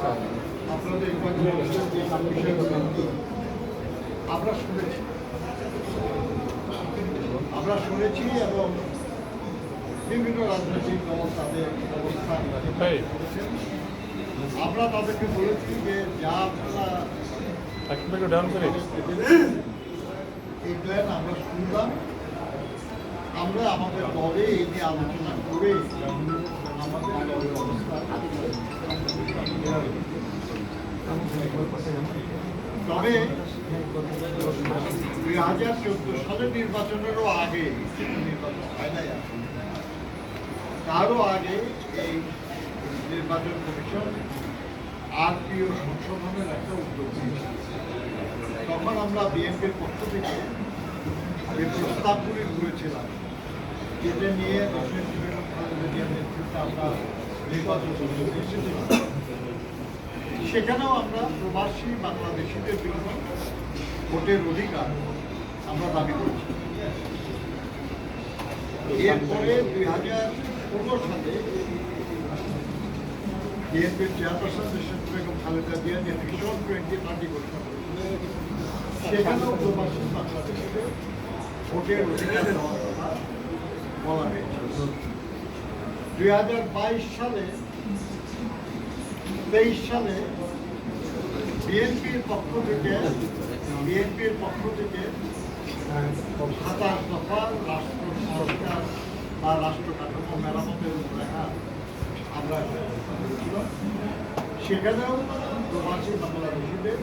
আপনাদের আমরা শুনেছি এবং বিভিন্ন রাজনৈতিক দল তাদের অবস্থান করেছেন। আমরা তাদেরকে বলেছি যে যা আপনারা এই প্ল্যান আমরা শুনলাম, আমরা আমাদের দলে এই নিয়ে আলোচনা করে আমাদের দলের অবস্থান। তবে 2014 সালের নির্বাচনেরও আগে, নির্বাচন হয় নাই তারও আগে এই নির্বাচন কমিশন আরপিও সংশোধনের একটা উদ্যোগ নিয়েছে। তখন আমরা বিএনপির পক্ষ থেকে যে প্রস্তাবগুলি করেছিলাম, যেটা নিয়ে নেতৃত্বে আমরা নির্বাচন এসেছিলাম, সেখানেও আমরা প্রবাসী বাংলাদেশিদের জন্য ভোটের অধিকার আমরা দাবি করছি। এরপরে 2015 সালে বিএনপির চেয়ারপারসন বেগম খালেদা জিয়া যে ভিশন 2030 ঘোষণা করেছিলেন, সেখানেও প্রবাসী বাংলাদেশিদের ভোটের অধিকার দেওয়ার কথা বলা হয়েছে। 2022 সালে 23 সালে বিএনপির পক্ষ থেকে 27 দফা রাষ্ট্র সংস্কার বা রাষ্ট্র কাঠামো মেরামতের রূপরেখা আমরা করেছিলাম। সেখানেও প্রবাসী বাংলাদেশিদের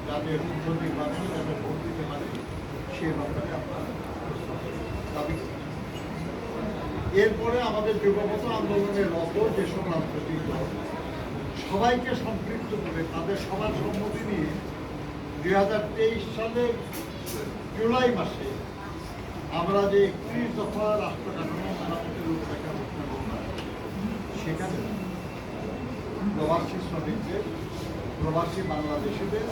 যাদের নির্বাচনে যাদের ভোট দিতে পারে সে ব্যাপারে আমরা দাবি করি। এরপরে আমাদের যুগপথ আন্দোলনের রত যেসব রাজনৈতিক দল সবাইকে সম্পৃক্ত করে তাদের সবার সম্মতি নিয়ে 2023 সালের জুলাই মাসে আমরা যে 31 দফা রাষ্ট্র কাঠামো মেরামতের রূপরেখা ঘোষণা করলাম, সেখানে প্রবাসী শ্রমিকদের, প্রবাসী বাংলাদেশিদের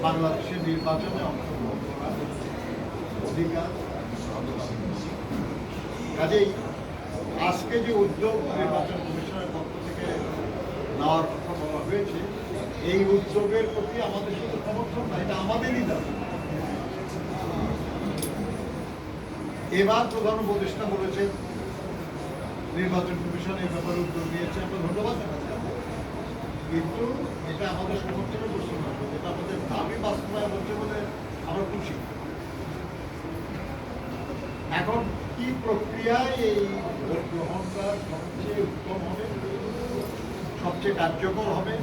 বাংলাদেশের নির্বাচনে অংশগ্রহণ করার অধিকার। কাজেই আজকে যে উদ্যোগ নির্বাচন কমিশনের পক্ষ থেকে নেওয়ার কথা বলা হয়েছে, এই উদ্যোগের প্রতি আমাদের শুধু সমর্থন না, এটা আমাদেরই দাবি। এবার প্রধান উপদেষ্টা বলেছেন নির্বাচন কমিশন এই ব্যাপারে উদ্যোগ নিয়েছে, আমরা ধন্যবাদ জানাচ্ছি। কিন্তু এটা আমাদের সমর্থনের প্রশ্ন নয়, এটা আমাদের দাবি বাস্তবায়ন হচ্ছে বলে আমরা খুশি। এখন কি প্রক্রিয়ায় এই ভোট গ্রহণটা সবচেয়ে উত্তম হবে, সবচেয়ে কার্যকর হবে,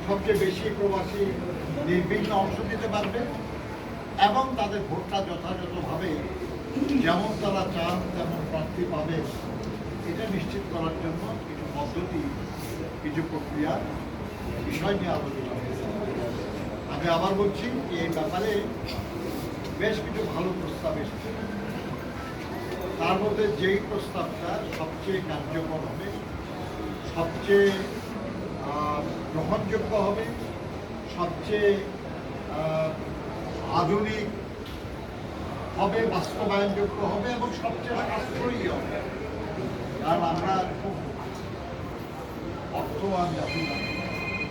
সবচেয়ে বেশি প্রবাসী নির্বিঘ্ন অংশ দিতে পারবে এবং তাদের ভোটটা যথাযথভাবে যেমন তারা চান তেমন প্রার্থী পাবে, এটা নিশ্চিত করার জন্য কিছু পদ্ধতি, কিছু প্রক্রিয়ার বিষয় নিয়ে আলোচনা হয়েছে। আমি আবার বলছি এই ব্যাপারে বেশ কিছু ভালো প্রস্তাব এসেছে। তার মধ্যে যেই প্রস্তাবটা সবচেয়ে কার্যকর হবে, সবচেয়ে গ্রহণযোগ্য হবে, সবচেয়ে আধুনিক হবে, বাস্তবায়নযোগ্য হবে এবং সবচেয়ে সাশ্রয়ী হবে, কারণ আমরা খুব অর্থবান জাতি।